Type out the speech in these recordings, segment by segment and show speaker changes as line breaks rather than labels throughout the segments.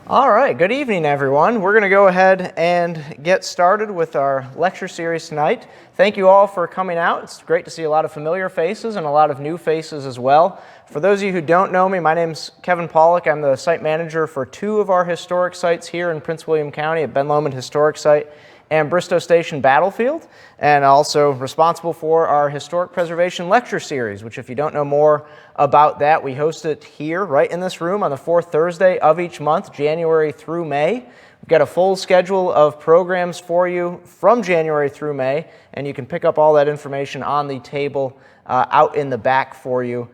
All right, good evening, everyone. We're going to go ahead and get started with our lecture series tonight. Thank you all for coming out. It's great to see a lot of familiar faces and a lot of new faces as well. For those of you who don't know me, my name's Kevin Pollock. I'm the site manager for two of our historic sites here in Prince William County at Ben Lomond Historic Site and Bristow Station Battlefield, and also responsible for our Historic Preservation Lecture Series, which if you don't know more about that, we host it here, right in this room, on the fourth Thursday of each month, January through May. We've got a full schedule of programs for you from January through May, and you can pick up all that information on the table out in the back for you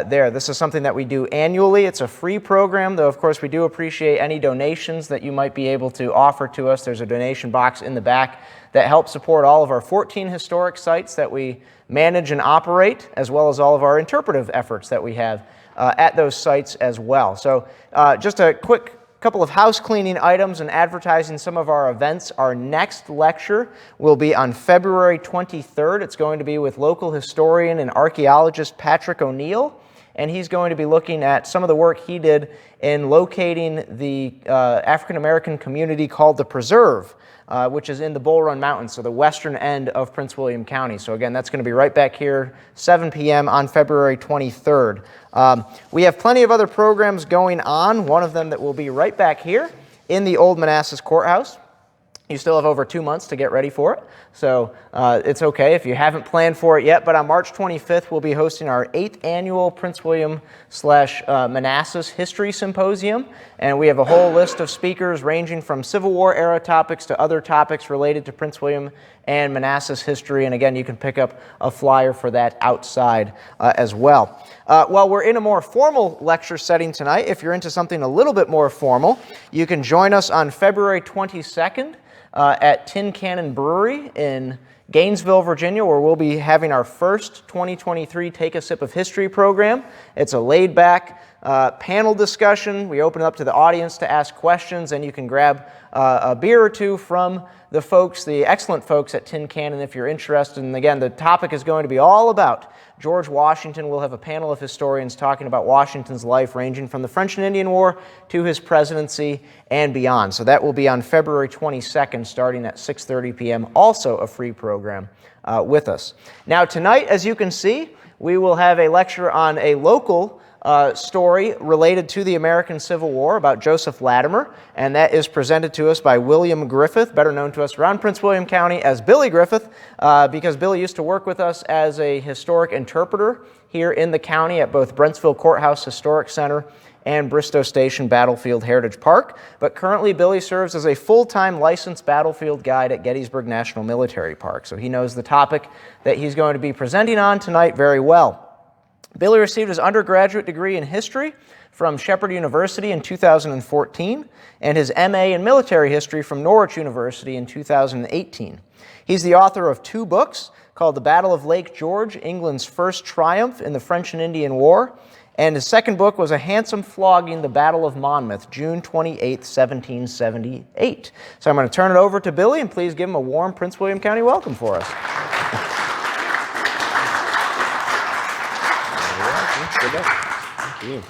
there. This is something that we do annually. It's a free program, though of course we do appreciate any donations that you might be able to offer to us. There's a donation box in the back that helps support all of our 14 historic sites that we manage and operate, as well as all of our interpretive efforts that we have at those sites as well. So just a quick couple of house cleaning items and advertising some of our events. Our next lecture will be on February 23rd. It's going to be with local historian and archaeologist Patrick O'Neill, and he's going to be looking at some of the work he did in locating the African American community called the Preserve, which is in the Bull Run Mountains, so the western end of Prince William County. So again, that's going to be right back here, 7 p.m. on February 23rd. We have plenty of other programs going on, one of them that will be right back here in the Old Manassas Courthouse. You still have over 2 months to get ready for it, so it's okay if you haven't planned for it yet, but on March 25th, we'll be hosting our 8th annual Prince William / Manassas History Symposium, and we have a whole list of speakers ranging from Civil War era topics to other topics related to Prince William and Manassas history, and again, you can pick up a flyer for that outside as well. While we're in a more formal lecture setting tonight, if you're into something a little bit more formal, you can join us on February 22nd at Tin Cannon Brewery in Gainesville, Virginia, where we'll be having our first 2023 Take a Sip of History program. It's a laid-back panel discussion. We open it up to the audience to ask questions, and you can grab a beer or two from the folks, the excellent folks at Tin Cannon if you're interested. And again, the topic is going to be all about George Washington. We'll have a panel of historians talking about Washington's life, ranging from the French and Indian War to his presidency and beyond. So that will be on February 22nd, starting at 6:30 p.m., also a free program with us. Now tonight, as you can see, we will have a lecture on a local story related to the American Civil War about Joseph Latimer, and that is presented to us by William Griffith, better known to us around Prince William County as Billy Griffith, because Billy used to work with us as a historic interpreter here in the county at both Brentsville Courthouse Historic Center and Bristow Station Battlefield Heritage Park. But currently, Billy serves as a full-time licensed battlefield guide at Gettysburg National Military Park, so he knows the topic that he's going to be presenting on tonight very well. Billy received his undergraduate degree in history from Shepherd University in 2014 and his MA in military history from Norwich University in 2018. He's the author of 2 books called The Battle of Lake George, England's First Triumph in the French and Indian War, and his second book was A Handsome Flogging, The Battle of Monmouth, June 28, 1778. So I'm going to turn it over to Billy, and please give him a warm Prince William County welcome for us. Thank you.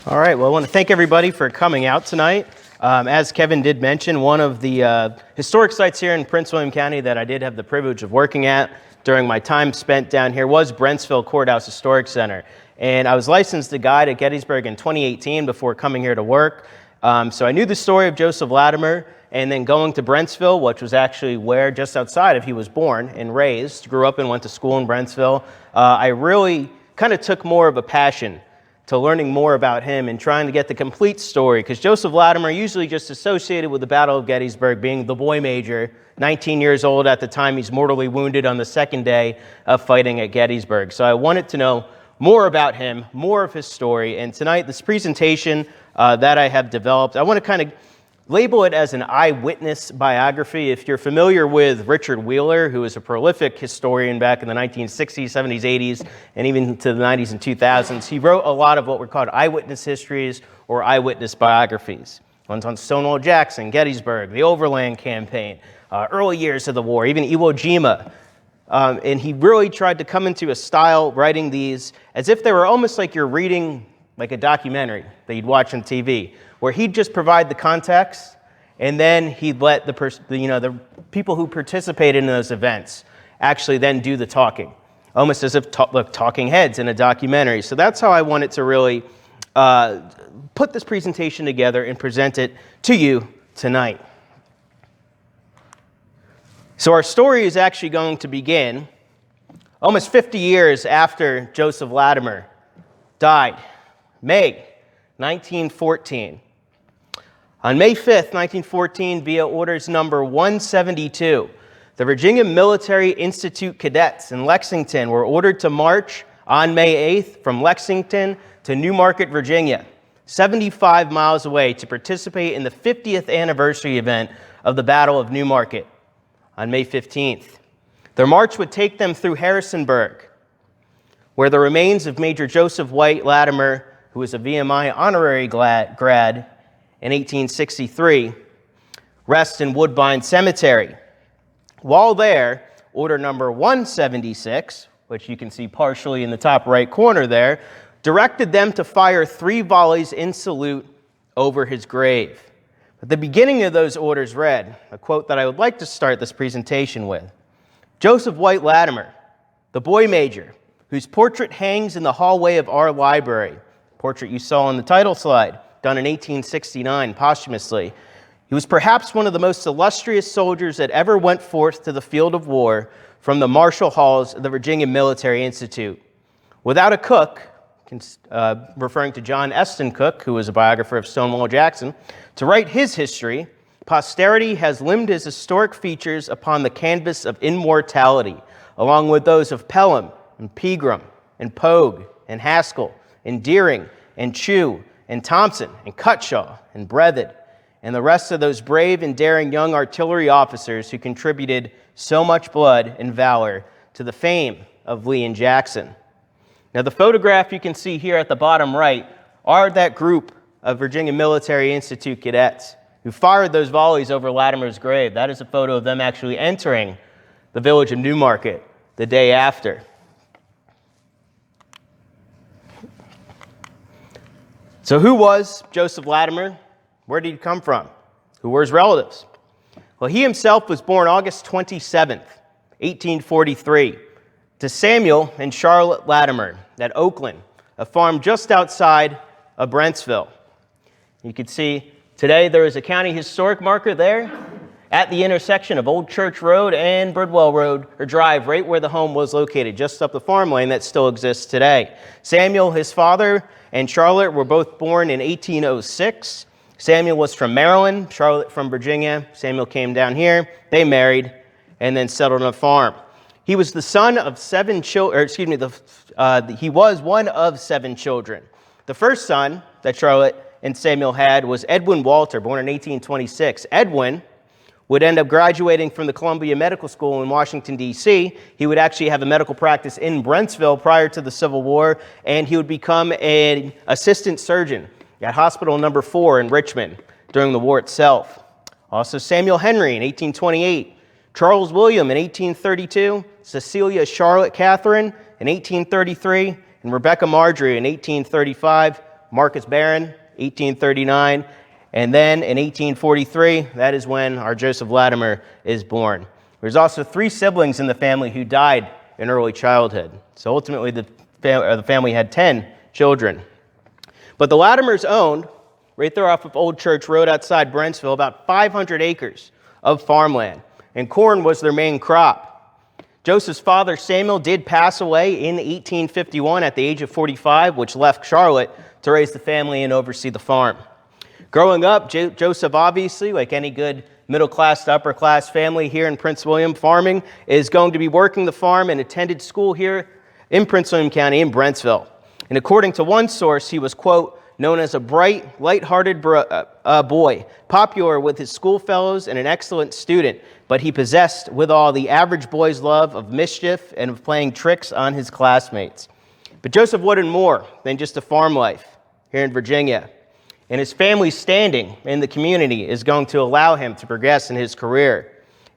All right, well, I want to thank everybody for coming out tonight. As Kevin did mention, one of the historic sites here in Prince William County that I did have the privilege of working at during my time spent down here was Brentsville Courthouse Historic Center. And I was licensed to guide at Gettysburg in 2018 before coming here to work. So I knew the story of Joseph Latimer, and then going to Brentsville, which was actually where just outside of he was born and raised, grew up and went to school in Brentsville. I really kind of took more of a passion to learning more about him and trying to get the complete story, because Joseph Latimer usually just associated with the Battle of Gettysburg, being the boy major, 19 years old at the time. He's mortally wounded on the second day of fighting at Gettysburg. So I wanted to know more about him, more of his story, and tonight this presentation that I have developed, I want to kind of label it as an eyewitness biography. If you're familiar with Richard Wheeler, who is a prolific historian back in the 1960s, 70s, 80s, and even to the 90s and 2000s, he wrote a lot of what were called eyewitness histories or eyewitness biographies. One's on Stonewall Jackson, Gettysburg, the Overland Campaign, early years of the war, even Iwo Jima. And he really tried to come into a style writing these as if they were almost like you're reading like a documentary that you'd watch on TV, where he'd just provide the context, and then he'd let the people who participated in those events actually then do the talking, almost as if talking heads in a documentary. So that's how I wanted to really put this presentation together and present it to you tonight. So our story is actually going to begin almost 50 years after Joseph Latimer died, May 1914. On May 5th, 1914, via orders number 172, the Virginia Military Institute cadets in Lexington were ordered to march on May 8th from Lexington to Newmarket, Virginia, 75 miles away, to participate in the 50th anniversary event of the Battle of Newmarket on May 15th. Their march would take them through Harrisonburg, where the remains of Major Joseph White Latimer, who was a VMI honorary grad in 1863, rest in Woodbine Cemetery. While there, order number 176, which you can see partially in the top right corner there, directed them to fire 3 volleys in salute over his grave. But the beginning of those orders read, a quote that I would like to start this presentation with: Joseph White Latimer, the boy major, whose portrait hangs in the hallway of our library, portrait you saw on the title slide, done in 1869 posthumously. He was perhaps one of the most illustrious soldiers that ever went forth to the field of war from the martial halls of the Virginia Military Institute. Without a cook, referring to John Eston Cook, who was a biographer of Stonewall Jackson, to write his history, posterity has limned his historic features upon the canvas of immortality, along with those of Pelham and Pegram and Pogue and Haskell and Deering and Chew and Thompson and Cutshaw and Breathitt, and the rest of those brave and daring young artillery officers who contributed so much blood and valor to the fame of Lee and Jackson. Now, the photograph you can see here at the bottom right are that group of Virginia Military Institute cadets who fired those volleys over Latimer's grave. That is a photo of them actually entering the village of Newmarket the day after. So who was Joseph Latimer? Where did he come from? Who were his relatives? Well, he himself was born August 27th, 1843, to Samuel and Charlotte Latimer at Oakland, a farm just outside of Brentsville. You can see today there is a county historic marker there at the intersection of Old Church Road and Bridwell Road, or Drive, right where the home was located, just up the farm lane that still exists today. Samuel, his father, and Charlotte were both born in 1806. Samuel was from Maryland, Charlotte from Virginia. Samuel came down here, they married, and then settled on a farm. He was the son of 7 children, he was one of 7 children. The first son that Charlotte and Samuel had was Edwin Walter, born in 1826. Edwin would end up graduating from the Columbia Medical School in Washington, D.C. He would actually have a medical practice in Brentsville prior to the Civil War, and he would become an assistant surgeon at Hospital Number 4 in Richmond during the war itself. Also Samuel Henry in 1828, Charles William in 1832, Cecilia Charlotte Catherine in 1833, and Rebecca Marjorie in 1835, Marcus Barron, 1839, and then in 1843, that is when our Joseph Latimer is born. There's also 3 siblings in the family who died in early childhood. So ultimately, the family had 10 children. But the Latimers owned, right there off of Old Church Road outside Brentsville, about 500 acres of farmland, and corn was their main crop. Joseph's father, Samuel, did pass away in 1851 at the age of 45, which left Charlotte to raise the family and oversee the farm. Growing up, Joseph, obviously, like any good middle-class to upper-class family here in Prince William, farming, is going to be working the farm and attended school here in Prince William County in Brentsville. And according to one source, he was, quote, known as a bright, light-hearted boy, popular with his schoolfellows and an excellent student, but he possessed withal the average boy's love of mischief and of playing tricks on his classmates. But Joseph wanted more than just a farm life here in Virginia. and his family's standing in the community is going to allow him to progress in his career.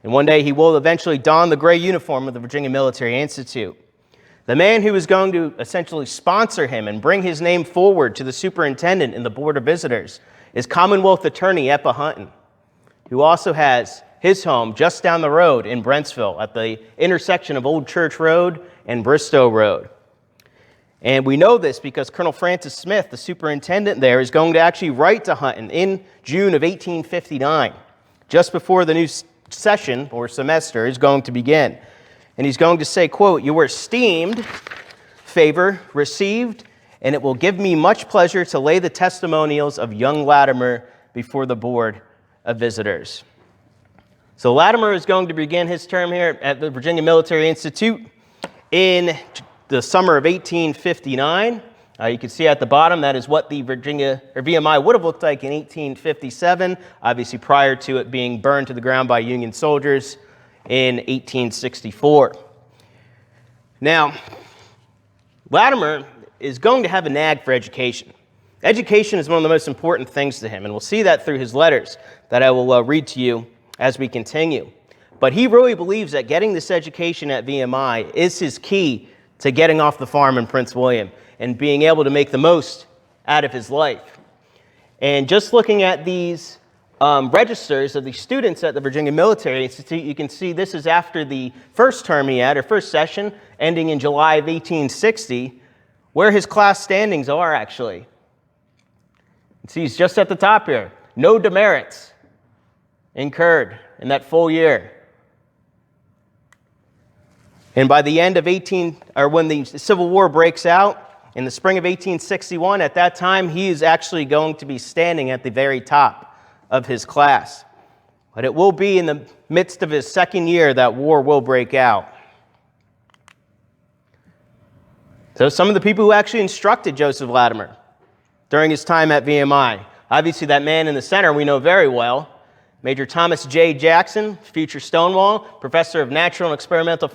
And one day he will eventually don the gray uniform of the Virginia Military Institute. The man who is going to essentially sponsor him and bring his name forward to the superintendent and the Board of Visitors is Commonwealth Attorney Eppa Hunton, who also has his home just down the road in Brentsville at the intersection of Old Church Road and Bristow Road. And we know this because Colonel Francis Smith, the superintendent there, is going to actually write to Hunton in June of 1859, just before the new session or semester is going to begin. And he's going to say, quote, "You were esteemed, favor received, and it will give me much pleasure to lay the testimonials of young Latimer before the Board of Visitors." So Latimer is going to begin his term here at the Virginia Military Institute in the summer of 1859. You can see at the bottom that is what the Virginia or VMI would have looked like in 1857, obviously prior to it being burned to the ground by Union soldiers in 1864. Now, Latimer is going to have a nag for education. Education is one of the most important things to him, and we'll see that through his letters that I will read to you as we continue. But he really believes that getting this education at VMI is his key to getting off the farm in Prince William and being able to make the most out of his life. And just looking at these registers of the students at the Virginia Military Institute, you can see this is after the first term he had, or first session, ending in July of 1860, where his class standings are actually. You see he's just at the top here. No demerits incurred in that full year. And by the end of when the Civil War breaks out, in the spring of 1861, at that time, he is actually going to be standing at the very top of his class. But it will be in the midst of his second year that war will break out. So some of the people who actually instructed Joseph Latimer during his time at VMI, obviously that man in the center we know very well, Major Thomas J. Jackson, future Stonewall, professor of natural and experimental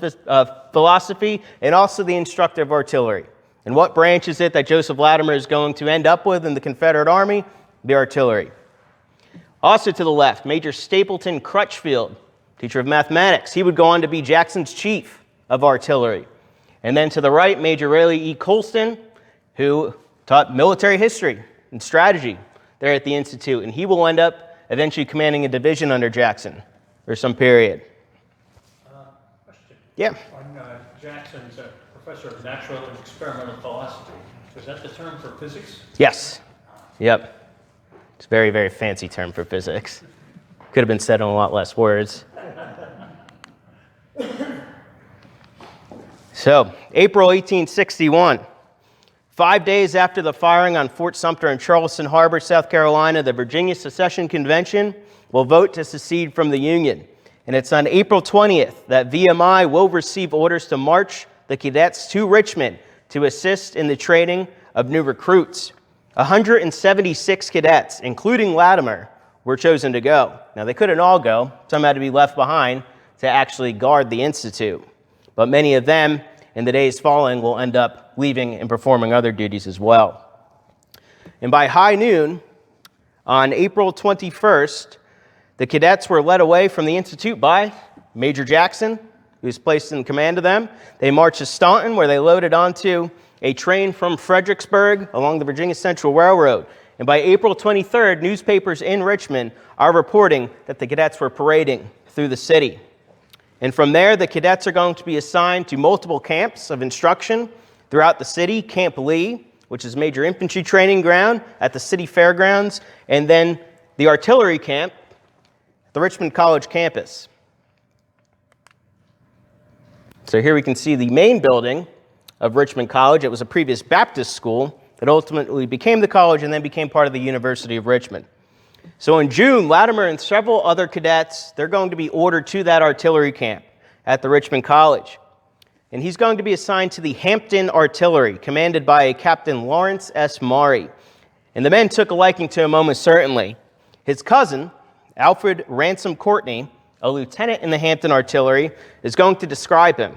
philosophy, and also the instructor of artillery. And what branch is it that Joseph Latimer is going to end up with in the Confederate Army? The artillery. Also to the left, Major Stapleton Crutchfield, teacher of mathematics. He would go on to be Jackson's chief of artillery. And then to the right, Major Raleigh E. Colston, who taught military history and strategy there at the Institute. And he will end up eventually commanding a division under Jackson for some period.
Question.
Yeah.
On Jackson's professor of natural and experimental philosophy, is that the term for physics?
Yes. Yep. It's a very, very fancy term for physics. Could have been said in a lot less words. So, April 1861. 5 days after the firing on Fort Sumter in Charleston Harbor, South Carolina, the Virginia Secession Convention will vote to secede from the Union. And it's on April 20th that VMI will receive orders to march the cadets to Richmond to assist in the training of new recruits. 176 cadets, including Latimer, were chosen to go. Now, they couldn't all go. Some had to be left behind to actually guard the Institute. But many of them, in the days following, will end up leaving and performing other duties as well. And by high noon, on April 21st, the cadets were led away from the Institute by Major Jackson, who was placed in command of them. They marched to Staunton, where they loaded onto a train from Fredericksburg along the Virginia Central Railroad. And by April 23rd, newspapers in Richmond are reporting that the cadets were parading through the city. And from there, the cadets are going to be assigned to multiple camps of instruction throughout the city. Camp Lee, which is major infantry training ground at the city fairgrounds, and then the artillery camp at the Richmond College campus. So here we can see the main building of Richmond College. It was a previous Baptist school that ultimately became the college and then became part of the University of Richmond. So in June, Latimer and several other cadets, they're going to be ordered to that artillery camp at the Richmond College. And he's going to be assigned to the Hampton Artillery, commanded by a Captain Lawrence S. Maury. And the men took a liking to him almost certainly. His cousin, Alfred Ransom Courtney, a lieutenant in the Hampton Artillery, is going to describe him.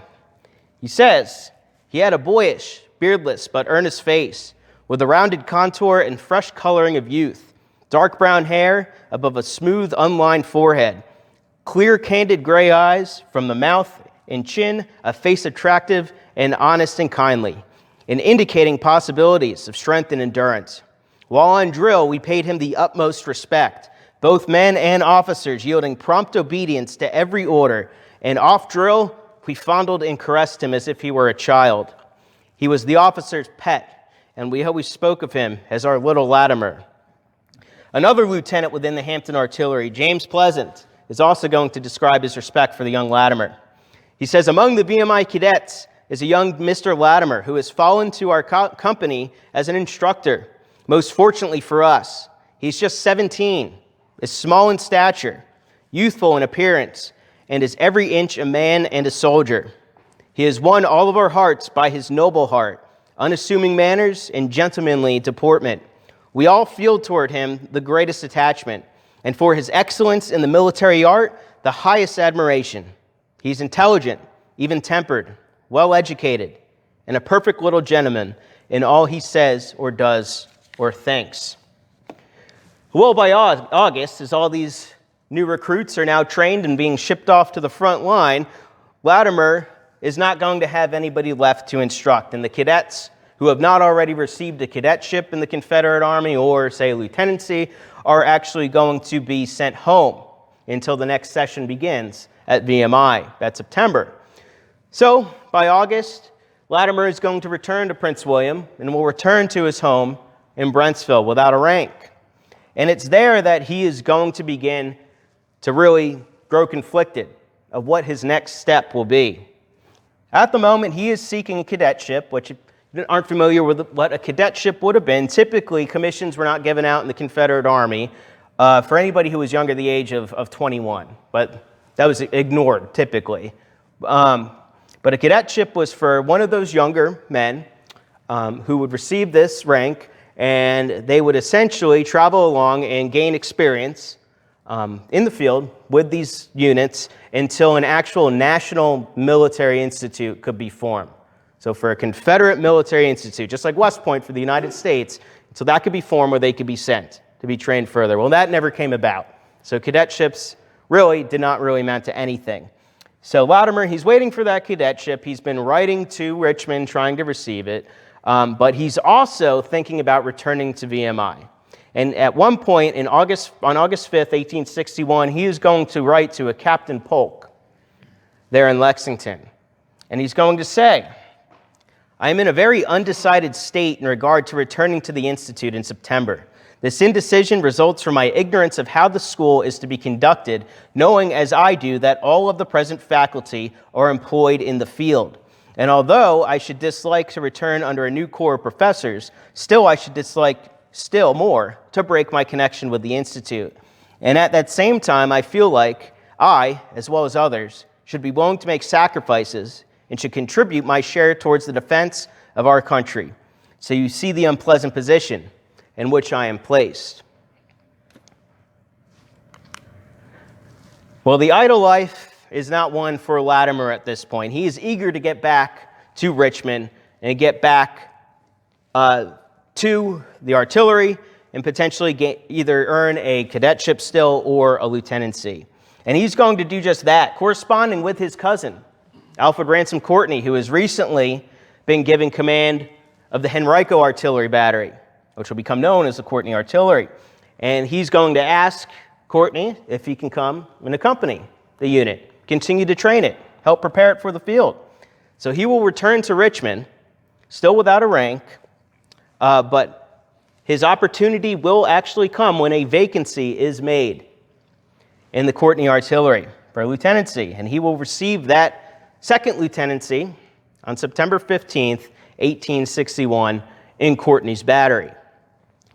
He says, he had a boyish, beardless, but earnest face, with a rounded contour and fresh coloring of youth. dark brown hair above a smooth, unlined forehead, clear, candid gray eyes from the mouth and chin, a face attractive and honest and kindly, and indicating possibilities of strength and endurance. While on drill, we paid him the utmost respect, both men and officers yielding prompt obedience to every order, and off drill, we fondled and caressed him as if he were a child. He was the officer's pet, and we always spoke of him as our little Latimer. Another lieutenant within the Hampton Artillery, James Pleasant, is also going to describe his respect for the young Latimer. He says, among the VMI cadets is a young Mr. Latimer who has fallen to our company as an instructor. Most fortunately for us, he's just 17, is small in stature, youthful in appearance, and is every inch a man and a soldier. He has won all of our hearts by his noble heart, unassuming manners, and gentlemanly deportment. We all feel toward him the greatest attachment, and for his excellence in the military art, the highest admiration. He's intelligent, even-tempered, well-educated, and a perfect little gentleman in all he says or does or thinks. Well, by August, as all these new recruits are now trained and being shipped off to the front line, Latimer is not going to have anybody left to instruct, and the cadets who have not already received a cadetship in the Confederate Army or, say, a lieutenancy are actually going to be sent home until the next session begins at VMI that September. So, by August, Latimer is going to return to Prince William and will return to his home in Brentsville without a rank. And it's there that he is going to begin to really grow conflicted of what his next step will be. At the moment, he is seeking a cadetship, which if you aren't familiar with what a cadetship would have been, typically commissions were not given out in the Confederate Army for anybody who was younger the age of 21, but that was ignored typically. But a cadetship was for one of those younger men who would receive this rank, and they would essentially travel along and gain experience in the field with these units until an actual national military institute could be formed. So for a Confederate military institute, just like West Point for the United States, so that could be formed where they could be sent to be trained further. Well, that never came about. So cadetships really did not really amount to anything. So Latimer, he's waiting for that cadetship. He's been writing to Richmond trying to receive it, but he's also thinking about returning to VMI. And at one point on August 5th, 1861, he is going to write to a Captain Polk there in Lexington. And he's going to say, I am in a very undecided state in regard to returning to the Institute in September. This indecision results from my ignorance of how the school is to be conducted, knowing as I do that all of the present faculty are employed in the field. And although I should dislike to return under a new corps of professors, still I should dislike still more to break my connection with the Institute. And at that same time, I feel like I, as well as others, should be willing to make sacrifices and should contribute my share towards the defense of our country. So you see the unpleasant position in which I am placed. Well, the idle life is not one for Latimer at this point. He is eager to get back to Richmond and get back to the artillery and potentially either earn a cadetship still or a lieutenancy. And he's going to do just that, corresponding with his cousin, Alfred Ransom Courtney, who has recently been given command of the Henrico Artillery Battery, which will become known as the Courtney Artillery. And he's going to ask Courtney if he can come and accompany the unit, continue to train it, help prepare it for the field. So he will return to Richmond, still without a rank, but his opportunity will actually come when a vacancy is made in the Courtney Artillery for a lieutenancy, and he will receive that second lieutenancy on September 15th, 1861, in Courtney's battery.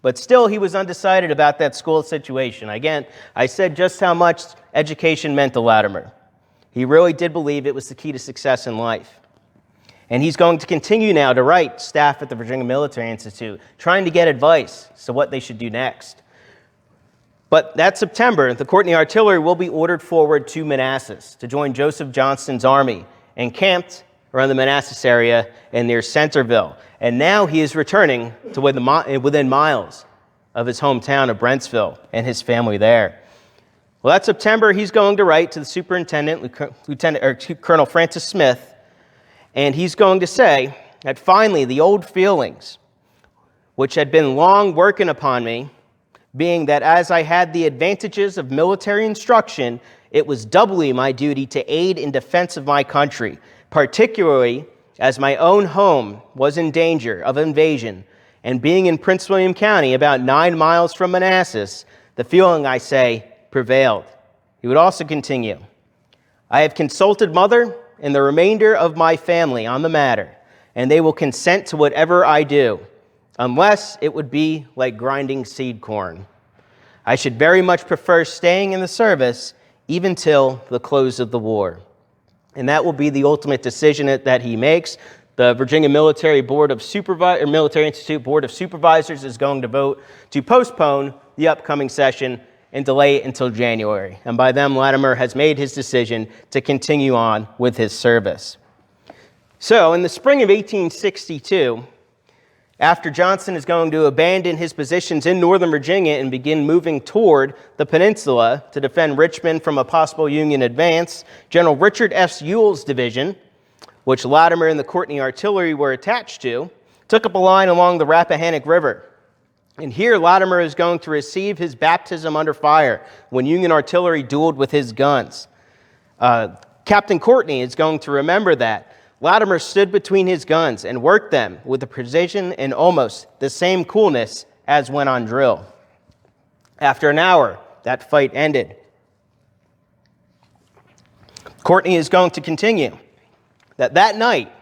But still, he was undecided about that school situation. Again, I said just how much education meant to Latimer. He really did believe it was the key to success in life. And he's going to continue now to write staff at the Virginia Military Institute, trying to get advice as to what they should do next. But that September, the Courtney Artillery will be ordered forward to Manassas to join Joseph Johnston's army, encamped around the Manassas area and near Centerville. And now he is returning to within miles of his hometown of Brentsville and his family there. Well, that September, he's going to write to the superintendent, Colonel Francis Smith, and he's going to say that finally the old feelings, which had been long working upon me, being that as I had the advantages of military instruction, it was doubly my duty to aid in defense of my country, particularly as my own home was in danger of invasion, and being in Prince William County, about 9 miles from Manassas, the feeling, I say, prevailed. He would also continue, I have consulted Mother and the remainder of my family on the matter, and they will consent to whatever I do, unless it would be like grinding seed corn. I should very much prefer staying in the service even till the close of the war. And that will be the ultimate decision that he makes. The Virginia Military Military Institute Board of Supervisors is going to vote to postpone the upcoming session and delay it until January. And by then, Latimer has made his decision to continue on with his service. So, in the spring of 1862, after Johnson is going to abandon his positions in Northern Virginia and begin moving toward the peninsula to defend Richmond from a possible Union advance, General Richard S. Ewell's division, which Latimer and the Courtney Artillery were attached to, took up a line along the Rappahannock River. And here Latimer is going to receive his baptism under fire when Union artillery dueled with his guns. Captain Courtney is going to remember that. Latimer stood between his guns and worked them with the precision and almost the same coolness as when on drill. After an hour, that fight ended. Courtney is going to continue that night,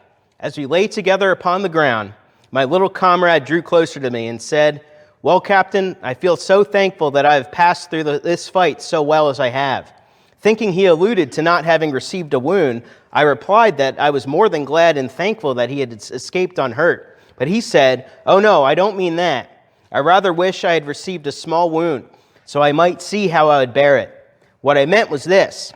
as we lay together upon the ground, my little comrade drew closer to me and said, well, Captain, I feel so thankful that I have passed through this fight so well as I have. Thinking he alluded to not having received a wound, I replied that I was more than glad and thankful that he had escaped unhurt. But he said, oh no, I don't mean that. I rather wish I had received a small wound, so I might see how I would bear it. What I meant was this.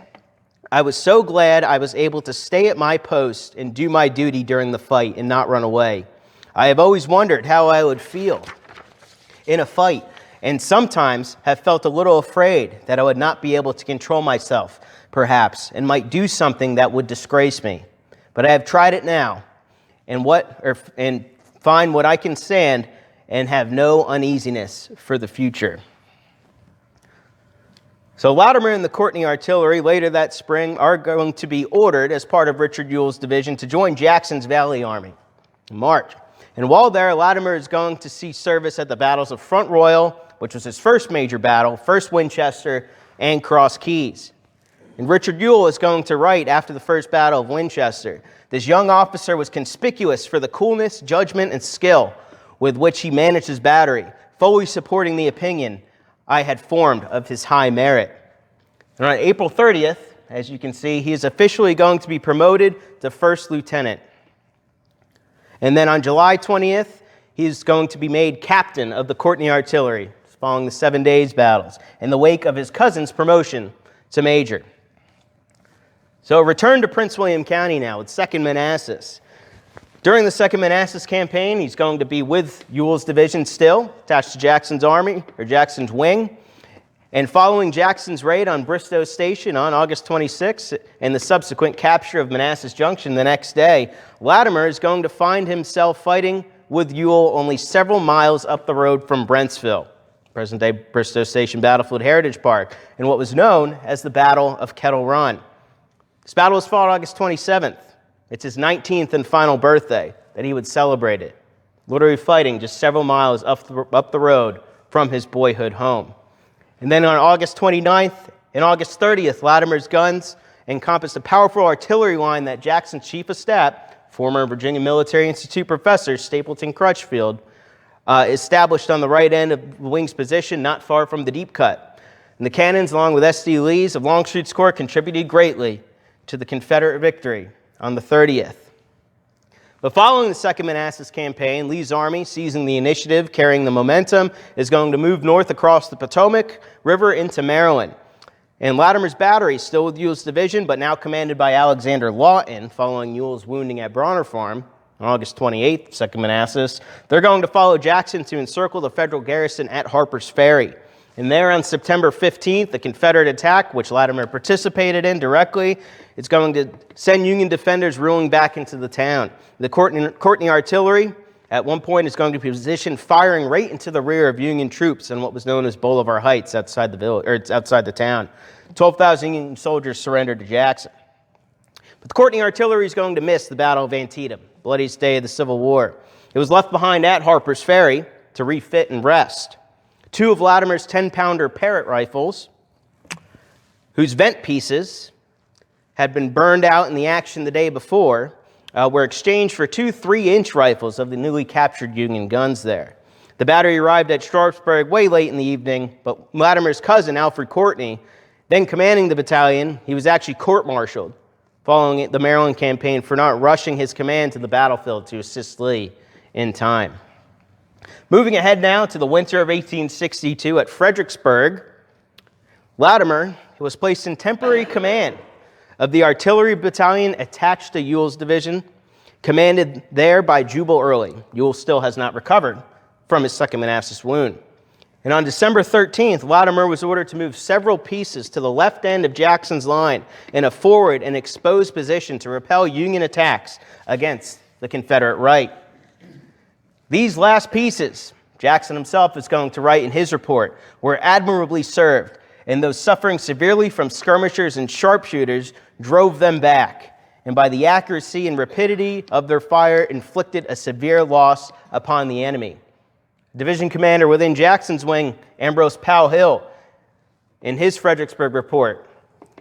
I was so glad I was able to stay at my post and do my duty during the fight and not run away. I have always wondered how I would feel in a fight, and sometimes have felt a little afraid that I would not be able to control myself, perhaps, and might do something that would disgrace me. But I have tried it now, and find what I can stand, and have no uneasiness for the future. So Latimer and the Courtney Artillery later that spring are going to be ordered as part of Richard Ewell's division to join Jackson's Valley Army in March. And while there, Latimer is going to see service at the battles of Front Royal, which was his first major battle, First Winchester, and Cross Keys. And Richard Ewell is going to write after the first battle of Winchester, this young officer was conspicuous for the coolness, judgment, and skill with which he managed his battery, fully supporting the opinion I had formed of his high merit. And on April 30th, as you can see, he is officially going to be promoted to first lieutenant. And then on July 20th, he is going to be made captain of the Courtney Artillery, following the 7 days battles, in the wake of his cousin's promotion to major. So return to Prince William County now with 2nd Manassas. During the 2nd Manassas campaign, he's going to be with Ewell's division still, attached to Jackson's army, or Jackson's wing. And following Jackson's raid on Bristow Station on August 26 and the subsequent capture of Manassas Junction the next day, Latimer is going to find himself fighting with Ewell only several miles up the road from Brentsville, present-day Bristow Station Battlefield Heritage Park, in what was known as the Battle of Kettle Run. This battle was fought August 27th. It's his 19th and final birthday that he would celebrate it, literally fighting just several miles up the road from his boyhood home. And then on August 29th and August 30th, Latimer's guns encompassed a powerful artillery line that Jackson's chief of staff, former Virginia Military Institute professor Stapleton Crutchfield, established on the right end of the wing's position, not far from the deep cut. And the cannons, along with S.D. Lee's of Longstreet's corps, contributed greatly to the Confederate victory on the 30th. But following the 2nd Manassas campaign, Lee's army, seizing the initiative, carrying the momentum, is going to move north across the Potomac River into Maryland. And Latimer's battery, still with Ewell's division, but now commanded by Alexander Lawton, following Ewell's wounding at Bronner Farm, on August 28th, 2nd Manassas. They're going to follow Jackson to encircle the federal garrison at Harper's Ferry. And there on September 15th, the Confederate attack, which Latimer participated in directly, is going to send Union defenders rolling back into the town. The Courtney artillery, at one point, is going to be positioned firing right into the rear of Union troops on what was known as Bolivar Heights outside the village, or outside the town. 12,000 Union soldiers surrendered to Jackson. But the Courtney artillery is going to miss the Battle of Antietam, bloodiest day of the Civil War. It was left behind at Harper's Ferry to refit and rest. 2 of Latimer's 10-pounder Parrott rifles, whose vent pieces had been burned out in the action the day before, were exchanged for 2 3-inch rifles of the newly captured Union guns there. The battery arrived at Sharpsburg way late in the evening, but Latimer's cousin, Alfred Courtney, then commanding the battalion, he was actually court-martialed following the Maryland campaign for not rushing his command to the battlefield to assist Lee in time. Moving ahead now to the winter of 1862 at Fredericksburg, Latimer was placed in temporary command of the artillery battalion attached to Ewell's division, commanded there by Jubal Early. Ewell still has not recovered from his 2nd Manassas wound. And on December 13th, Latimer was ordered to move several pieces to the left end of Jackson's line in a forward and exposed position to repel Union attacks against the Confederate right. These last pieces, Jackson himself is going to write in his report, were admirably served, and those suffering severely from skirmishers and sharpshooters drove them back, and by the accuracy and rapidity of their fire inflicted a severe loss upon the enemy. Division commander within Jackson's wing, Ambrose Powell Hill, in his Fredericksburg report,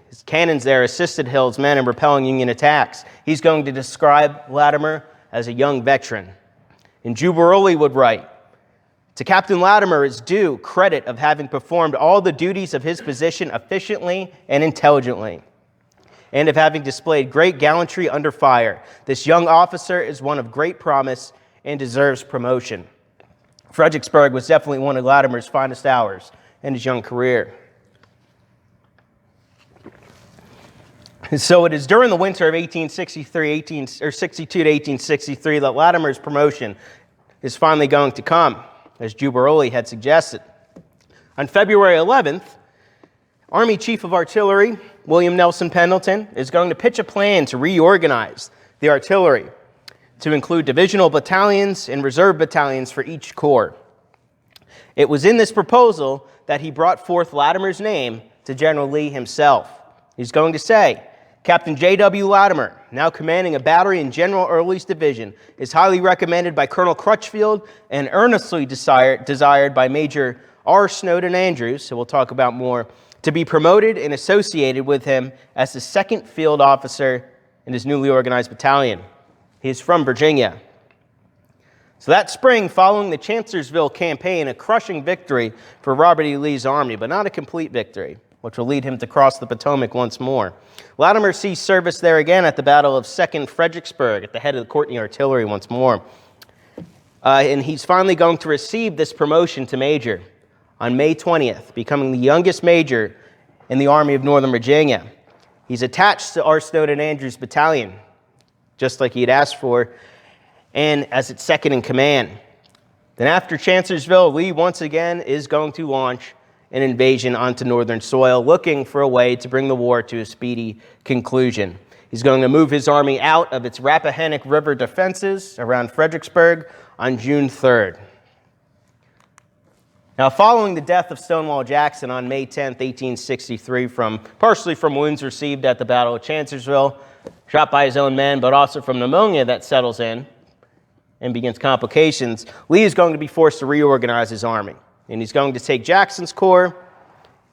his cannons there assisted Hill's men in repelling Union attacks. He's going to describe Latimer as a young veteran. And Jubal Early would write, "To Captain Latimer is due credit of having performed all the duties of his position efficiently and intelligently, and of having displayed great gallantry under fire. This young officer is one of great promise and deserves promotion." Fredericksburg was definitely one of Latimer's finest hours in his young career. So it is during the winter of 62 to 1863 that Latimer's promotion is finally going to come, as Jubal Early had suggested. On February 11th, Army Chief of Artillery William Nelson Pendleton is going to pitch a plan to reorganize the artillery to include divisional battalions and reserve battalions for each corps. It was in this proposal that he brought forth Latimer's name to General Lee himself. He's going to say, "Captain J.W. Latimer, now commanding a battery in General Early's division, is highly recommended by Colonel Crutchfield and earnestly desired by Major R. Snowden Andrews," who we'll talk about more, "to be promoted and associated with him as the 2nd field officer in his newly organized battalion." He is from Virginia. So that spring, following the Chancellorsville campaign, a crushing victory for Robert E. Lee's army, but not a complete victory, which will lead him to cross the Potomac once more. Latimer sees service there again at the Battle of 2nd Fredericksburg at the head of the Courtney artillery once more. And he's finally going to receive this promotion to major on May 20th, becoming the youngest major in the Army of Northern Virginia. He's attached to R. Snowden Andrews' battalion, just like he had asked for, and as its 2nd in command. Then after Chancellorsville, Lee once again is going to launch an invasion onto northern soil, looking for a way to bring the war to a speedy conclusion. He's going to move his army out of its Rappahannock River defenses around Fredericksburg on June 3rd. Now, following the death of Stonewall Jackson on May 10th, 1863, partially from wounds received at the Battle of Chancellorsville, shot by his own men, but also from pneumonia that settles in and begins complications, Lee is going to be forced to reorganize his army. And he's going to take Jackson's corps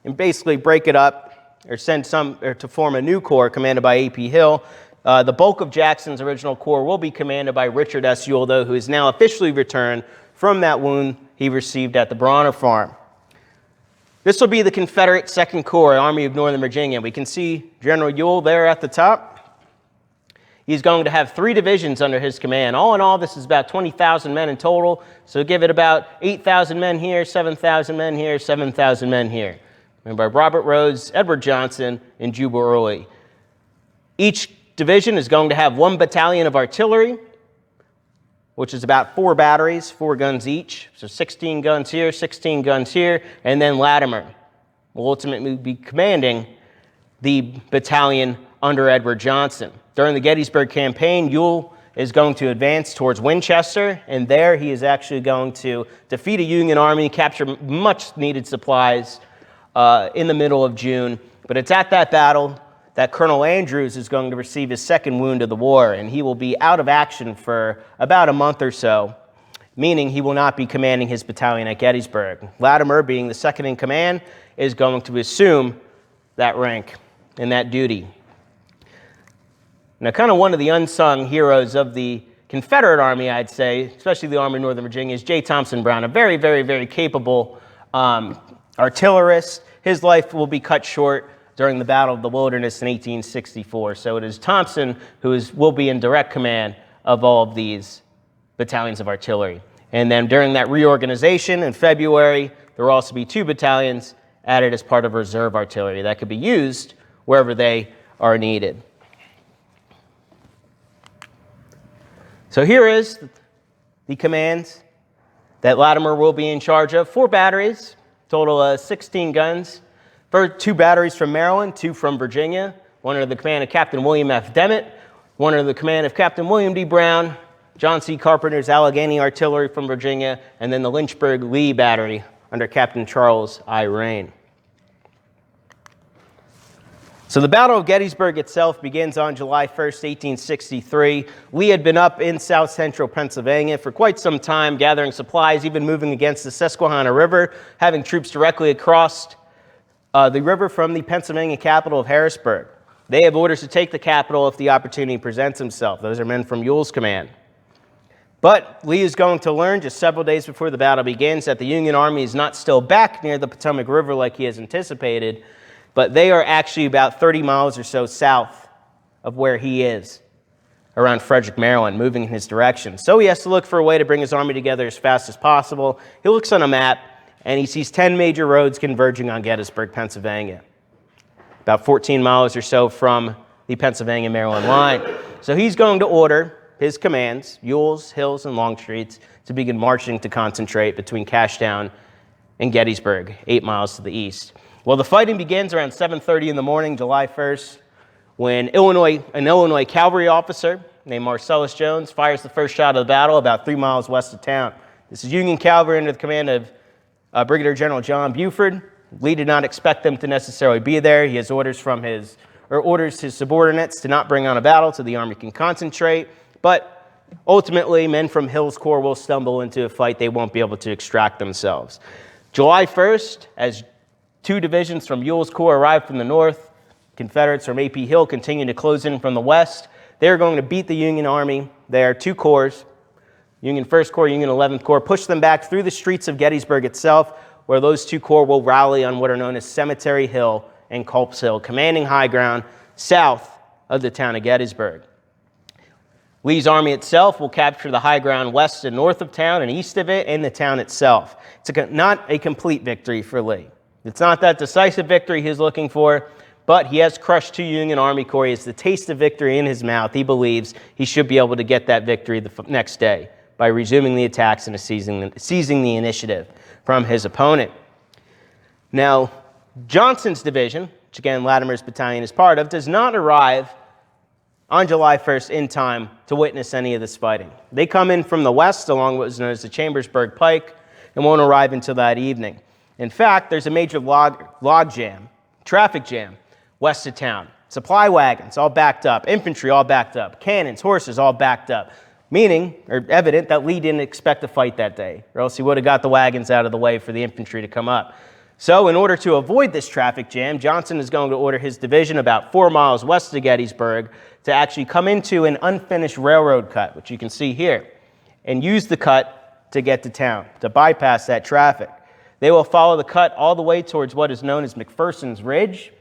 and basically break it up or to form a new corps commanded by A.P. Hill. The bulk of Jackson's original corps will be commanded by Richard S. Ewell, though, who is now officially returned from that wound he received at the Bronner Farm. This will be the Confederate 2nd Corps, Army of Northern Virginia. We can see General Ewell there at the top. He's going to have 3 divisions under his command. All in all, this is about 20,000 men in total. So give it about 8,000 men here, 7,000 men here, 7,000 men here. And by Robert Rhodes, Edward Johnson, and Jubal Early. Each division is going to have 1 battalion of artillery, which is about 4 batteries, 4 guns each. So 16 guns here, 16 guns here, and then Latimer will ultimately be commanding the battalion under Edward Johnson. During the Gettysburg campaign, Ewell is going to advance towards Winchester, and there he is actually going to defeat a Union army, capture much needed supplies in the middle of June. But it's at that battle that Colonel Andrews is going to receive his second wound of the war, and he will be out of action for about a month or so, meaning he will not be commanding his battalion at Gettysburg. Latimer, being the second in command, is going to assume that rank and that duty. Now, kind of one of the unsung heroes of the Confederate Army, I'd say, especially the Army of Northern Virginia, is J. Thompson Brown, a very, very, very capable artillerist. His life will be cut short during the Battle of the Wilderness in 1864. So it is Thompson who will be in direct command of all of these battalions of artillery. And then during that reorganization in February, there will also be 2 battalions added as part of reserve artillery that could be used wherever they are needed. So here is the commands that Latimer will be in charge of. 4 batteries, total of 16 guns. 2 batteries from Maryland, 2 from Virginia, one under the command of Captain William F. Demmett, one under the command of Captain William D. Brown, John C. Carpenter's Allegheny Artillery from Virginia, and then the Lynchburg Lee Battery under Captain Charles I. Rain. So the Battle of Gettysburg itself begins on July 1st, 1863. Lee had been up in south central Pennsylvania for quite some time, gathering supplies, even moving against the Susquehanna River, having troops directly across the river from the Pennsylvania capital of Harrisburg. They have orders to take the capital if the opportunity presents himself. Those are men from Ewell's command. But Lee is going to learn just several days before the battle begins that the Union Army is not still back near the Potomac River like he has anticipated, but they are actually about 30 miles or so south of where he is, around Frederick, Maryland, moving in his direction. So he has to look for a way to bring his army together as fast as possible. He looks on a map, and he sees 10 major roads converging on Gettysburg, Pennsylvania, about 14 miles or so from the Pennsylvania-Maryland line. So he's going to order his commands, Ewell's, Hill's, and Longstreet's, to begin marching to concentrate between Cashtown and Gettysburg, 8 miles to the east. Well, the fighting begins around 7:30 in the morning, July 1st, when an Illinois cavalry officer named Marcellus Jones fires the first shot of the battle about 3 miles west of town. This is Union cavalry under the command of Brigadier General John Buford. Lee did not expect them to necessarily be there. He has orders his subordinates to not bring on a battle so the army can concentrate. But ultimately, men from Hill's Corps will stumble into a fight. They won't be able to extract themselves. July 1st, as 2 divisions from Ewell's Corps arrive from the north, Confederates from A.P. Hill continue to close in from the west. They're going to beat the Union Army. There are 2 corps, Union 1st Corps, Union 11th Corps, push them back through the streets of Gettysburg itself, where those 2 corps will rally on what are known as Cemetery Hill and Culp's Hill, commanding high ground south of the town of Gettysburg. Lee's army itself will capture the high ground west and north of town and east of it and the town itself. It's not a complete victory for Lee. It's not that decisive victory he's looking for, but he has crushed 2 Union Army Corps. He has the taste of victory in his mouth. He believes he should be able to get that victory the next day by resuming the attacks and seizing the initiative from his opponent. Now, Johnson's division, which again Latimer's battalion is part of, does not arrive on July 1st in time to witness any of this fighting. They come in from the west along what is known as the Chambersburg Pike and won't arrive until that evening. In fact, there's a major traffic jam west of town. Supply wagons all backed up, infantry all backed up, cannons, horses all backed up, meaning, or evident, that Lee didn't expect to fight that day, or else he would have got the wagons out of the way for the infantry to come up. So in order to avoid this traffic jam, Johnson is going to order his division about 4 miles west of Gettysburg to actually come into an unfinished railroad cut, which you can see here, and use the cut to get to town, to bypass that traffic. They will follow the cut all the way towards what is known as McPherson's Ridge,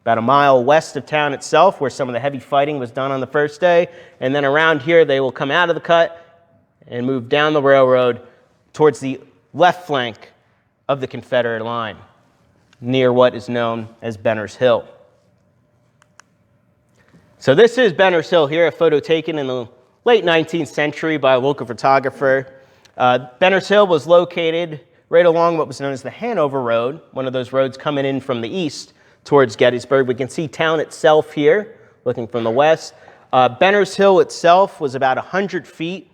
about a mile west of town itself, where some of the heavy fighting was done on the first day. And then around here, they will come out of the cut and move down the railroad towards the left flank of the Confederate line, near what is known as Benner's Hill. So this is Benner's Hill here, a photo taken in the late 19th century by a local photographer. Benner's Hill was located right along what was known as the Hanover Road, one of those roads coming in from the east towards Gettysburg. We can see town itself here, looking from the west. Benner's Hill itself was about 100 feet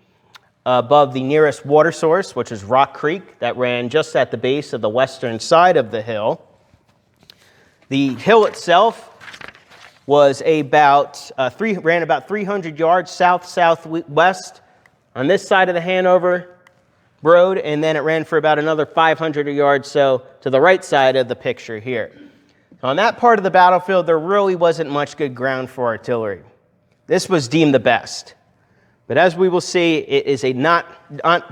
above the nearest water source, which is Rock Creek, that ran just at the base of the western side of the hill. The hill itself was ran about 300 yards south-southwest on this side of the Hanover Road, and then it ran for about another 500 yards so to the right side of the picture here. On that part of the battlefield, there really wasn't much good ground for artillery. This was deemed the best. But as we will see, it is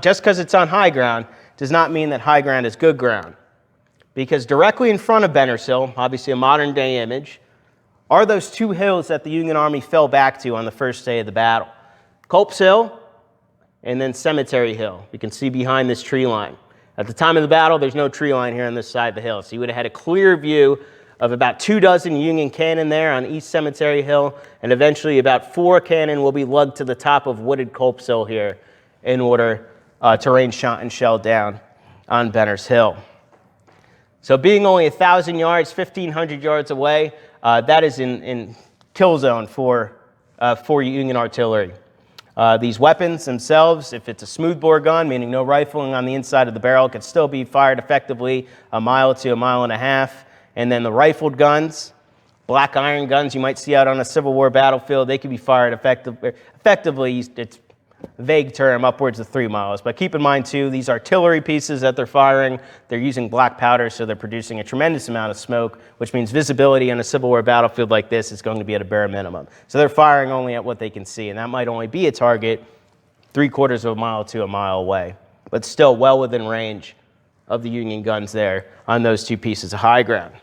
just because it's on high ground does not mean that high ground is good ground. Because directly in front of Benner's Hill, obviously a modern day image, are those two hills that the Union Army fell back to on the first day of the battle. Culp's Hill and then Cemetery Hill. You can see behind this tree line. At the time of the battle, there's no tree line here on this side of the hill. So you would have had a clear view of about 24 Union cannon there on East Cemetery Hill, and eventually about 4 cannon will be lugged to the top of wooded Culp's Hill here in order to rain shot and shell down on Benner's Hill. So being only 1,000 yards, 1,500 yards away, that is in kill zone for Union artillery. These weapons themselves, if it's a smoothbore gun, meaning no rifling on the inside of the barrel, can still be fired effectively a mile to a mile and a half. And then the rifled guns, black iron guns you might see out on a Civil War battlefield, they can be fired effectively, it's a vague term, upwards of 3 miles. But keep in mind, too, these artillery pieces that they're firing, they're using black powder, so they're producing a tremendous amount of smoke, which means visibility on a Civil War battlefield like this is going to be at a bare minimum. So they're firing only at what they can see, and that might only be a target 3/4 of a mile to a mile away, but still well within range of the Union guns there on those two pieces of high ground.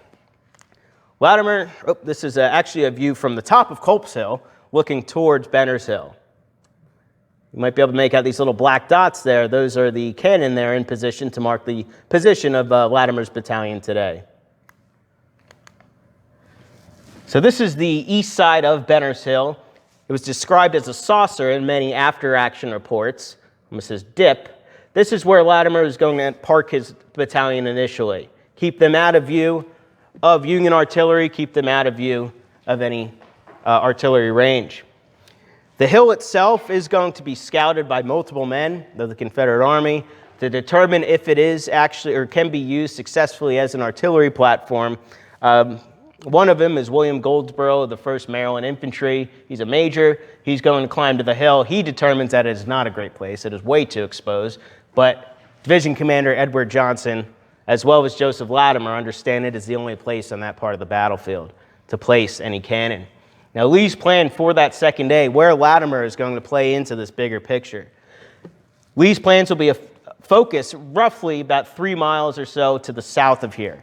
Latimer, this is actually a view from the top of Culp's Hill looking towards Benner's Hill. You might be able to make out these little black dots there. Those are the cannon there in position to mark the position of Latimer's battalion today. So this is the east side of Benner's Hill. It was described as a saucer in many after-action reports. Almost says dip. This is where Latimer is going to park his battalion initially. Keep them out of view of Union artillery, keep them out of view of any artillery range. The hill itself is going to be scouted by multiple men of the Confederate Army to determine if it is actually or can be used successfully as an artillery platform. One of them is William Goldsborough of the 1st Maryland Infantry. He's a major. He's going to climb to the hill. He determines that it is not a great place. It is way too exposed. But Division Commander Edward Johnson, as well as Joseph Latimer, understand it is the only place on that part of the battlefield to place any cannon. Now, Lee's plan for that second day, where Latimer is going to play into this bigger picture. Lee's plans will be a focus roughly about 3 miles or so to the south of here.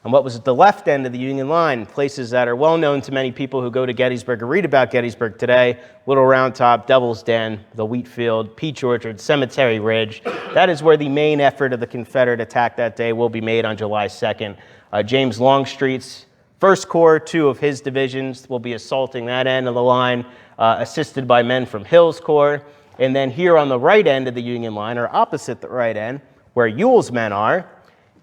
And what was at the left end of the Union line, places that are well known to many people who go to Gettysburg or read about Gettysburg today, Little Round Top, Devil's Den, the Wheat Field, Peach Orchard, Cemetery Ridge. That is where the main effort of the Confederate attack that day will be made on July 2nd. James Longstreet's 1st Corps, 2 of his divisions will be assaulting that end of the line, assisted by men from Hill's Corps. And then here on the right end of the Union line, or opposite the right end, where Ewell's men are,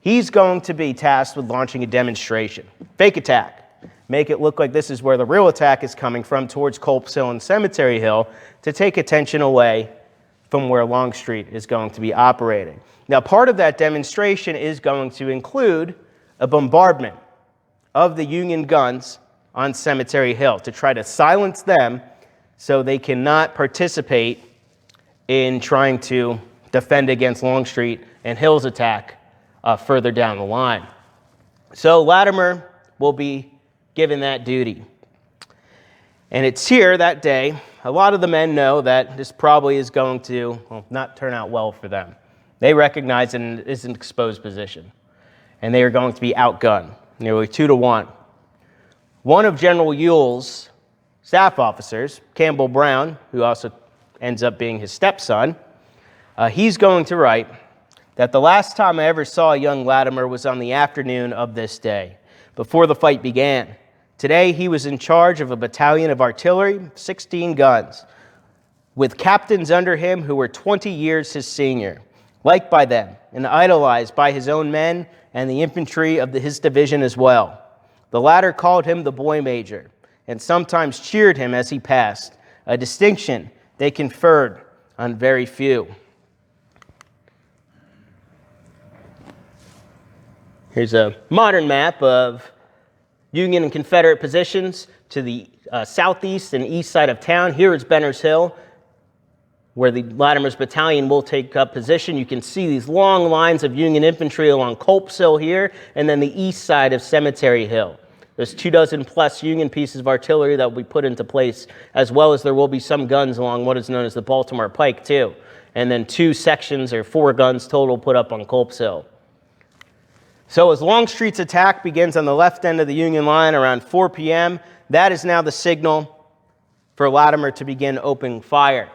he's going to be tasked with launching a demonstration. Fake attack. Make it look like this is where the real attack is coming from, towards Culp's Hill and Cemetery Hill, to take attention away from where Longstreet is going to be operating. Now, part of that demonstration is going to include a bombardment of the Union guns on Cemetery Hill to try to silence them so they cannot participate in trying to defend against Longstreet and Hill's attack further down the line. So Latimer will be given that duty. And it's here that day, a lot of the men know that this probably is going to not turn out well for them. They recognize it is an exposed position, and they are going to be outgunned, nearly 2 to 1. One of General Ewell's staff officers, Campbell Brown, who also ends up being his stepson, he's going to write that the last time I ever saw young Latimer was on the afternoon of this day, before the fight began. Today he was in charge of a battalion of artillery, 16 guns. with captains under him who were 20 years his senior, liked by them and idolized by his own men and the infantry of his division as well. The latter called him the boy major, and sometimes cheered him as he passed, a distinction they conferred on very few. Here's a modern map of Union and Confederate positions to the southeast and east side of town. Here is Benner's Hill, where the Latimer's battalion will take up position. You can see these long lines of Union infantry along Culp's Hill here, and then the east side of Cemetery Hill. There's 24 plus Union pieces of artillery that will be put into place, as well as there will be some guns along what is known as the Baltimore Pike too. And then 2 sections or 4 guns total put up on Culp's Hill. So as Longstreet's attack begins on the left end of the Union line around 4 p.m., that is now the signal for Latimer to begin opening fire.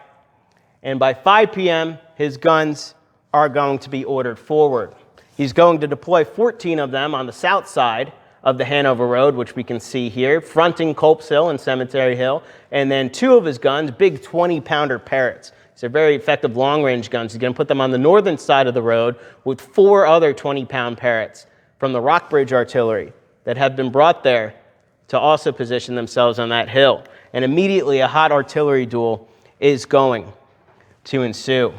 And by 5 p.m., his guns are going to be ordered forward. He's going to deploy 14 of them on the south side of the Hanover Road, which we can see here, fronting Culp's Hill and Cemetery Hill, and then 2 of his guns, big 20-pounder Parrots. These are very effective long-range guns. He's going to put them on the northern side of the road with 4 other 20-pound Parrots from the Rockbridge artillery that have been brought there to also position themselves on that hill. And immediately a hot artillery duel is going to ensue.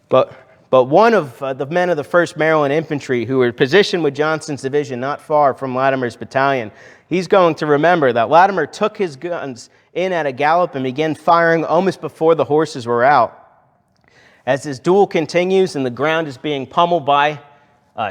But one of the men of the 1st Maryland Infantry, who were positioned with Johnston's division not far from Latimer's battalion, he's going to remember that Latimer took his guns in at a gallop and began firing almost before the horses were out. As this duel continues and the ground is being pummeled by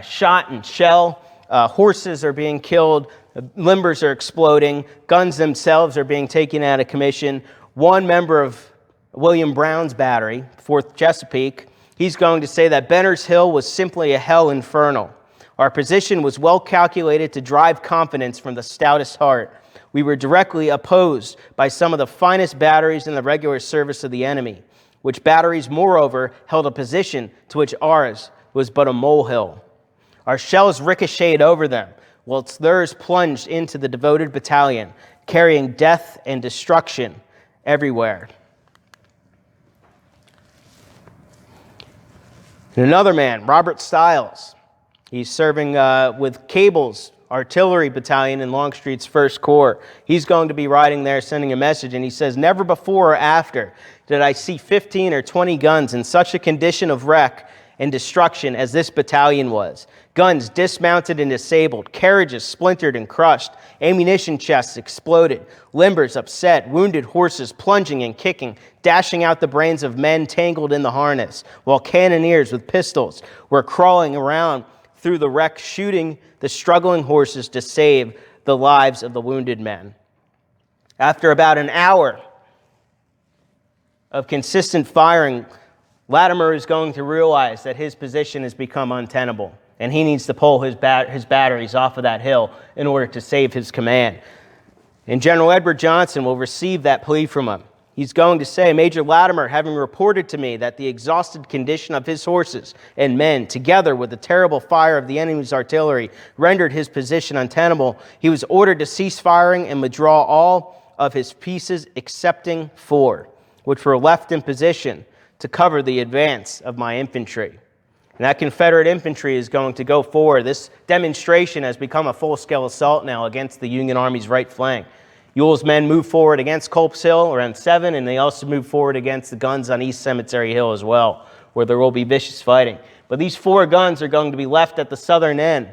shot and shell, horses are being killed, limbers are exploding, guns themselves are being taken out of commission. One member of William Brown's battery, 4th Chesapeake, he's going to say that Benner's Hill was simply a hell infernal. Our position was well calculated to drive confidence from the stoutest heart. We were directly opposed by some of the finest batteries in the regular service of the enemy, which batteries, moreover, held a position to which ours was but a molehill. Our shells ricocheted over them, whilst theirs plunged into the devoted battalion, carrying death and destruction everywhere. And another man, Robert Stiles, he's serving with Cable's artillery battalion in Longstreet's 1st Corps. He's going to be riding there, sending a message, and he says, "Never before or after did I see 15 or 20 guns in such a condition of wreck and destruction as this battalion was. Guns dismounted and disabled, carriages splintered and crushed, ammunition chests exploded, limbers upset, wounded horses plunging and kicking, dashing out the brains of men tangled in the harness, while cannoneers with pistols were crawling around through the wreck, shooting the struggling horses to save the lives of the wounded men." After about an hour of consistent firing, Latimer is going to realize that his position has become untenable, and he needs to pull his batteries off of that hill in order to save his command. And General Edward Johnson will receive that plea from him. He's going to say, "Major Latimer, having reported to me that the exhausted condition of his horses and men, together with the terrible fire of the enemy's artillery, rendered his position untenable, he was ordered to cease firing and withdraw all of his pieces excepting 4, which were left in position to cover the advance of my infantry." And that Confederate infantry is going to go forward. This demonstration has become a full-scale assault now against the Union Army's right flank. Ewell's men move forward against Culp's Hill around 7, and they also move forward against the guns on East Cemetery Hill as well, where there will be vicious fighting. But these 4 guns are going to be left at the southern end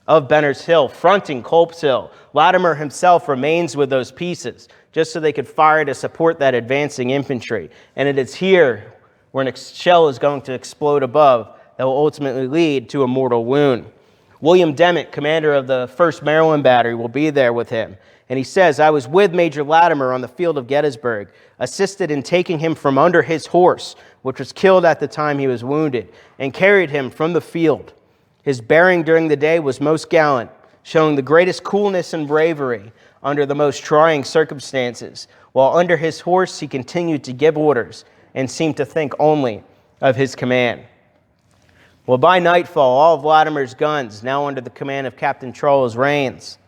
of Benner's Hill, fronting Culp's Hill. Latimer himself remains with those pieces, just so they could fire to support that advancing infantry. And it is here where a shell is going to explode above that will ultimately lead to a mortal wound. William Dement, commander of the 1st Maryland Battery, will be there with him. And he says, "I was with Major Latimer on the field of Gettysburg, assisted in taking him from under his horse, which was killed at the time he was wounded, and carried him from the field. His bearing during the day was most gallant, showing the greatest coolness and bravery under the most trying circumstances. While under his horse, he continued to give orders and seemed to think only of his command." Well, by nightfall, all of Latimer's guns, now under the command of Captain Charles Rains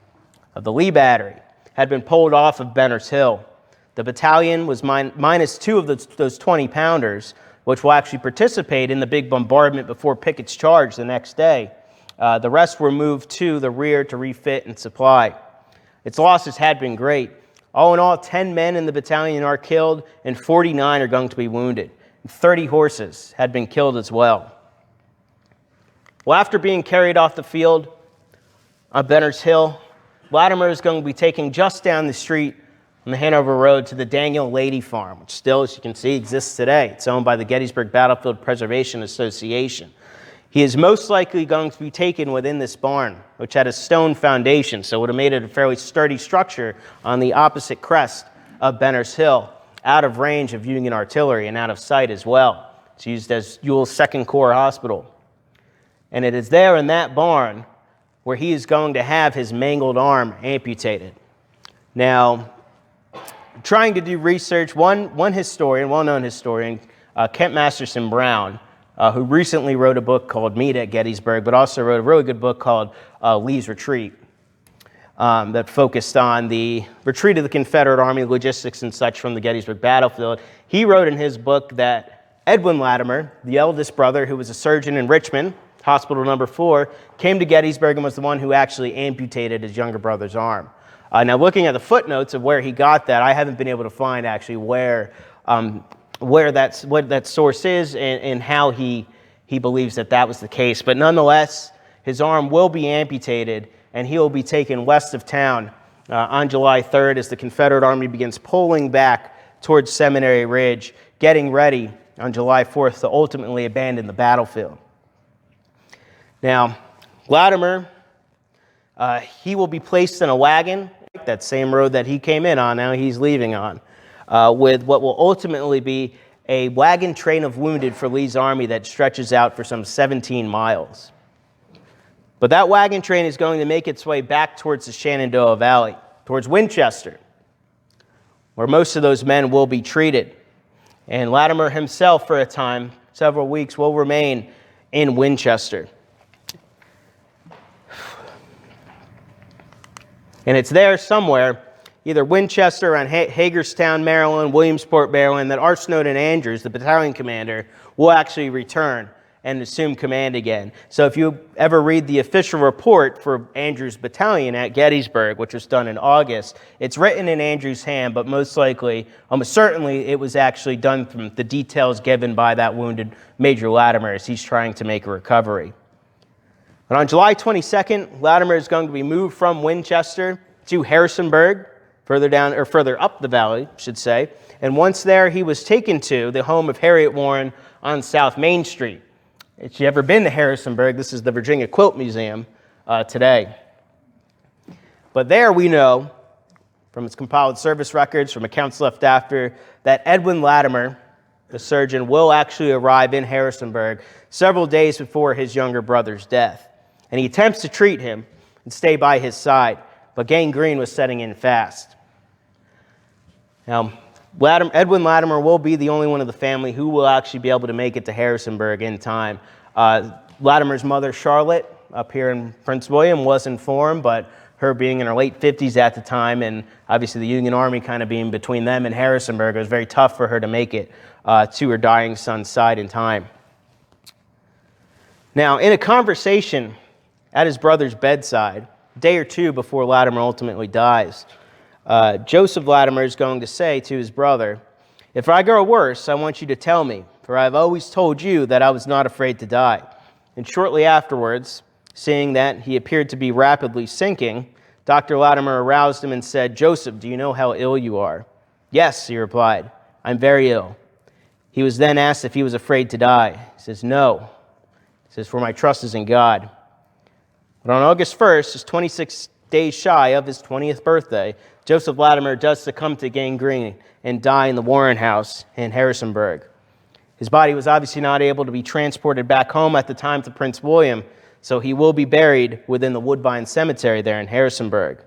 of the Lee Battery, had been pulled off of Benner's Hill. The battalion was minus 2 of those 20-pounders, which will actually participate in the big bombardment before Pickett's charge the next day. The rest were moved to the rear to refit and supply. Its losses had been great. All in all, 10 men in the battalion are killed, and 49 are going to be wounded. 30 horses had been killed as well. Well, after being carried off the field on Benner's Hill, Latimer is going to be taken just down the street on the Hanover Road to the Daniel Lady Farm, which still, as you can see, exists today. It's owned by the Gettysburg Battlefield Preservation Association. He is most likely going to be taken within this barn, which had a stone foundation, so it would have made it a fairly sturdy structure on the opposite crest of Benner's Hill, out of range of Union artillery and out of sight as well. It's used as Ewell's Second Corps Hospital. And it is there in that barn where he is going to have his mangled arm amputated. Now, trying to do research, one historian, well-known historian, Kent Masterson Brown, who recently wrote a book called Meet at Gettysburg, but also wrote a really good book called Lee's Retreat, that focused on the retreat of the Confederate Army, logistics and such from the Gettysburg battlefield. He wrote in his book that Edwin Latimer, the eldest brother who was a surgeon in Richmond, Hospital Number 4, came to Gettysburg and was the one who actually amputated his younger brother's arm. Now, looking at the footnotes of where he got that, I haven't been able to find actually what that source is and how he believes that was the case. But nonetheless, his arm will be amputated, and he will be taken west of town on July 3rd as the Confederate Army begins pulling back towards Seminary Ridge, getting ready on July 4th to ultimately abandon the battlefield. Now, Latimer, he will be placed in a wagon, that same road that he came in on, now he's leaving on, with what will ultimately be a wagon train of wounded for Lee's army that stretches out for some 17 miles. But that wagon train is going to make its way back towards the Shenandoah Valley, towards Winchester, where most of those men will be treated. And Latimer himself, for a time, several weeks, will remain in Winchester. And it's there somewhere, either Winchester or Hagerstown, Maryland, Williamsport, Maryland, that Arch Snowden Andrews, the battalion commander, will actually return and assume command again. So if you ever read the official report for Andrews' battalion at Gettysburg, which was done in August, it's written in Andrews' hand, but most likely, almost certainly, it was actually done from the details given by that wounded Major Latimer as he's trying to make a recovery. But on July 22nd, Latimer is going to be moved from Winchester to Harrisonburg, further up the valley, I should say. And once there, he was taken to the home of Harriet Warren on South Main Street. If you've ever been to Harrisonburg, this is the Virginia Quilt Museum today. But there we know, from its compiled service records, from accounts left after, that Edwin Latimer, the surgeon, will actually arrive in Harrisonburg several days before his younger brother's death. And he attempts to treat him and stay by his side, but gangrene was setting in fast. Now, Edwin Latimer will be the only one of the family who will actually be able to make it to Harrisonburg in time. Latimer's mother, Charlotte, up here in Prince William, was informed, but her being in her late 50s at the time, and obviously the Union Army kind of being between them and Harrisonburg, it was very tough for her to make it to her dying son's side in time. Now, in a conversation at his brother's bedside, a day or two before Latimer ultimately dies, Joseph Latimer is going to say to his brother, "If I grow worse, I want you to tell me, for I have always told you that I was not afraid to die." And shortly afterwards, seeing that he appeared to be rapidly sinking, Dr. Latimer aroused him and said, "Joseph, do you know how ill you are?" "Yes," he replied, "I'm very ill." He was then asked if he was afraid to die. He says, "No." He says, "For my trust is in God." But on August 1st, just 26 days shy of his 20th birthday, Joseph Latimer does succumb to gangrene and die in the Warren House in Harrisonburg. His body was obviously not able to be transported back home at the time to Prince William, so he will be buried within the Woodbine Cemetery there in Harrisonburg.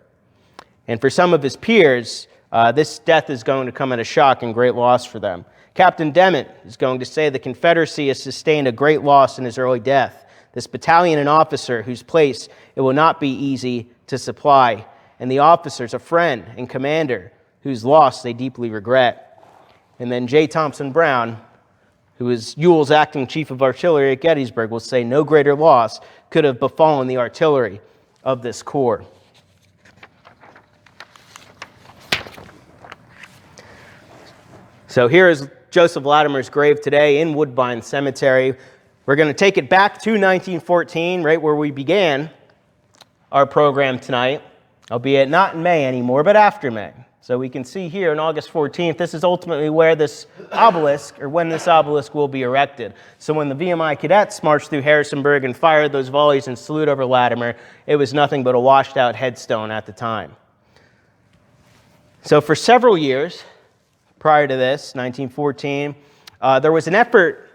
And for some of his peers, this death is going to come at a shock and great loss for them. Captain Dement is going to say the Confederacy has sustained a great loss in his early death. This battalion and officer whose place it will not be easy to supply. And the officers, a friend and commander, whose loss they deeply regret. And then J. Thompson Brown, who is Ewell's acting chief of artillery at Gettysburg, will say no greater loss could have befallen the artillery of this corps. So here is Joseph Latimer's grave today in Woodbine Cemetery. We're going to take it back to 1914, right where we began our program tonight, albeit not in May anymore, but after May. So we can see here on August 14th, this is ultimately where this obelisk, or when this obelisk will be erected. So when the VMI cadets marched through Harrisonburg and fired those volleys and salute over Latimer, it was nothing but a washed out headstone at the time. So for several years prior to this, 1914, there was an effort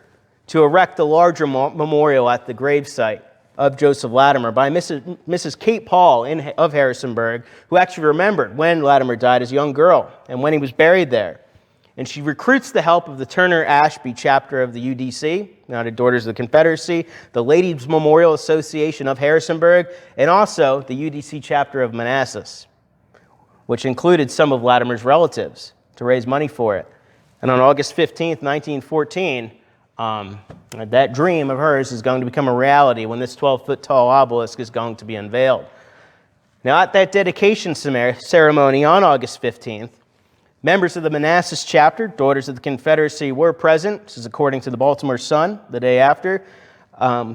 to erect a larger memorial at the gravesite of Joseph Latimer by Mrs. Kate Paul of Harrisonburg, who actually remembered when Latimer died as a young girl and when he was buried there. And she recruits the help of the Turner Ashby chapter of the UDC, United Daughters of the Confederacy, the Ladies Memorial Association of Harrisonburg, and also the UDC chapter of Manassas, which included some of Latimer's relatives to raise money for it. And on August 15th, 1914, that dream of hers is going to become a reality when this 12-foot tall obelisk is going to be unveiled. Now, at that dedication ceremony on August 15th, members of the Manassas chapter, Daughters of the Confederacy, were present. This is according to the Baltimore Sun, the day after.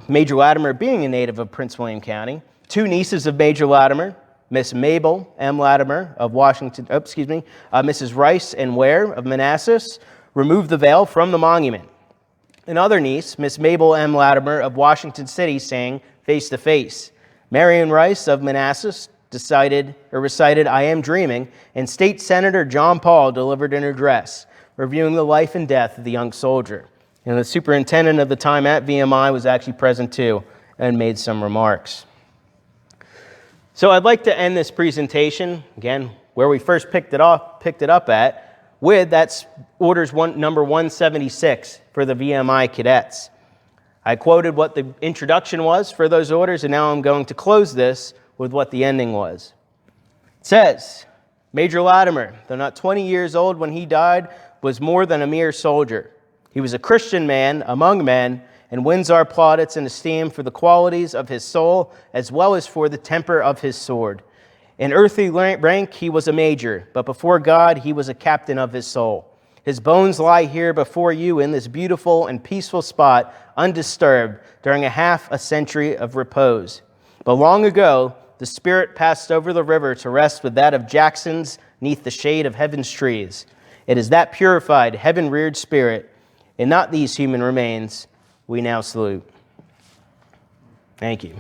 Major Latimer being a native of Prince William County. Two nieces of Major Latimer, Miss Mabel M. Latimer of Mrs. Rice and Ware of Manassas, removed the veil from the monument. Another niece, Miss Mabel M. Latimer of Washington City, sang Face to Face. Marion Rice of Manassas recited I Am Dreaming, and State Senator John Paul delivered an address reviewing the life and death of the young soldier. And the superintendent of the time at VMI was actually present too and made some remarks. So I'd like to end this presentation, again, where we first picked it up at, with that's orders number 176 for the VMI cadets. I quoted what the introduction was for those orders, and now I'm going to close this with what the ending was. It says, Major Latimer, though not 20 years old when he died, was more than a mere soldier. He was a Christian man among men, and wins our plaudits and esteem for the qualities of his soul as well as for the temper of his sword. In earthly rank, he was a major, but before God, he was a captain of his soul. His bones lie here before you in this beautiful and peaceful spot, undisturbed during half a century of repose. But long ago, the spirit passed over the river to rest with that of Jackson's neath the shade of heaven's trees. It is that purified, heaven-reared spirit, and not these human remains, we now salute. Thank you.